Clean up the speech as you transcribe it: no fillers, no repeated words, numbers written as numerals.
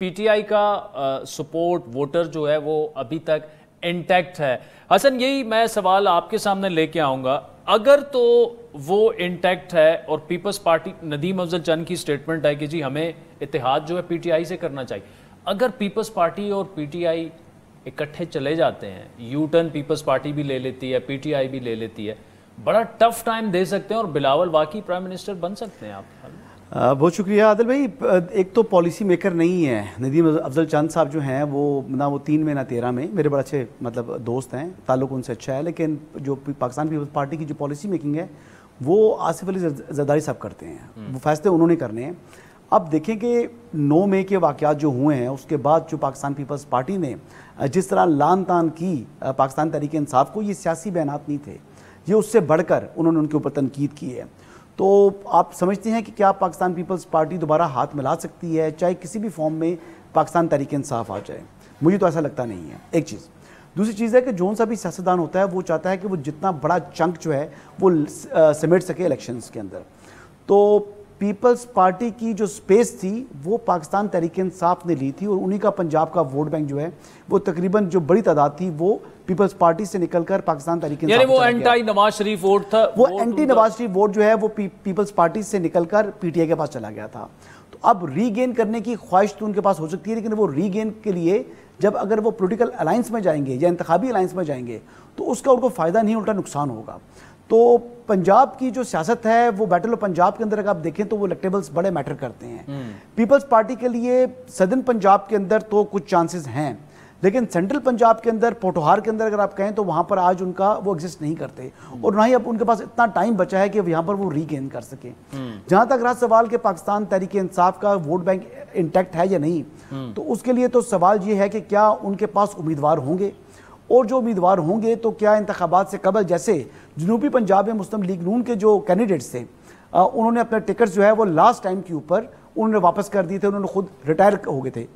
P T I کا support voter جو ہے وہ ابھی تک انٹیکٹ ہے۔ حسن، یہی میں سوال آپ کے سامنے لے کے آؤں گا، اگر تو وہ انٹیکٹ ہے اور پیپلز پارٹی، ندیم افضل چند کی سٹیٹمنٹ ہے کہ جی ہمیں اتحاد جو ہے پی ٹی آئی سے کرنا چاہیے، اگر پیپلز پارٹی اور پی ٹی آئی اکٹھے چلے جاتے ہیں، یو ٹرن پیپلز پارٹی بھی لے لیتی ہے، پی ٹی آئی بھی لے لیتی ہے، بڑا ٹف ٹائم دے سکتے ہیں اور بلاول واقعی پرائم منسٹر بن سکتے ہیں آپ؟ بہت شکریہ عادل بھائی۔ ایک تو پالیسی میکر نہیں ہے ندیم افضل چند صاحب جو ہیں، وہ نہ وہ 3 میں نہ 13 میں، میرے بڑے اچھے دوست ہیں، تعلق ان سے اچھا ہے، لیکن جو پاکستان پیپلز پارٹی کی جو پالیسی میکنگ ہے وہ آصف علی زرداری صاحب کرتے ہیں، وہ فیصلے انہوں نے کرنے ہیں۔ اب دیکھیں کہ 9 مئی کے واقعات جو ہوئے ہیں، اس کے بعد جو پاکستان پیپلز پارٹی نے جس طرح لان تان کی پاکستان تحریک انصاف کو، یہ سیاسی بیانات نہیں تھے، یہ اس سے بڑھ کر انہوں نے ان کے اوپر تنقید کی ہے۔ تو آپ سمجھتے ہیں کہ کیا پاکستان پیپلز پارٹی دوبارہ ہاتھ ملا سکتی ہے، چاہے کسی بھی فارم میں پاکستان تحریک انصاف آ جائے؟ مجھے تو ایسا لگتا نہیں ہے، ایک چیز۔ دوسری چیز ہے کہ جون سا بھی سیاستدان ہوتا ہے، وہ چاہتا ہے کہ وہ جتنا بڑا چنک جو ہے وہ سمیٹ سکے الیکشنز کے اندر۔ تو پیپلز پارٹی کی جو سپیس تھی وہ پاکستان تحریک انصاف نے لی تھی، اور انہی کا پنجاب کا ووٹ بینک جو ہے وہ تقریباً جو بڑی تعداد تھی وہ پیپلز پارٹی سے نکل کر پاکستان تحریک انصاف، یعنی وہ اینٹی نواز شریف ووٹ تھا، وہ اینٹی نواز شریف ووٹ جو ہے وہ پیپلز پارٹی سے نکل کر پی ٹی آئی کے پاس چلا گیا تھا۔ تو اب ری گین کرنے کی خواہش تو ان کے پاس ہو سکتی ہے، لیکن وہ ری گین کے لیے جب اگر وہ پولیٹیکل الائنس میں جائیں گے یا انتخابی الائنس میں جائیں گے تو اس کا ان کو فائدہ نہیں، الٹا نقصان ہوگا۔ تو پنجاب کی جو سیاست ہے وہ بیٹل آف پنجاب کے اندر اگر آپ دیکھیں تو وہ الیکٹیبلز بڑے میٹر کرتے ہیں۔ پیپلز پارٹی کے لیے سدرن پنجاب کے اندر تو کچھ چانسز ہیں، لیکن سینٹرل پنجاب کے اندر، پوٹھوہار کے اندر اگر آپ کہیں تو وہاں پر آج ان کا وہ ایگزسٹ نہیں کرتے، اور نہ ہی اب ان کے پاس اتنا ٹائم بچا ہے کہ یہاں پر وہ ری گین کر سکیں۔ جہاں تک رہا سوال کہ پاکستان تحریک انصاف کا ووٹ بینک انٹیکٹ ہے یا نہیں، تو اس کے لیے تو سوال یہ ہے کہ کیا ان کے پاس امیدوار ہوں گے، اور جو امیدوار ہوں گے تو کیا انتخابات سے قبل، جیسے جنوبی پنجاب میں مسلم لیگ نون کے جو کینڈیڈیٹس تھے انہوں نے اپنے ٹکٹس جو ہے وہ لاسٹ ٹائم کے اوپر انہوں نے واپس کر دیے تھے، انہوں نے خود ریٹائر ہو گئے تھے۔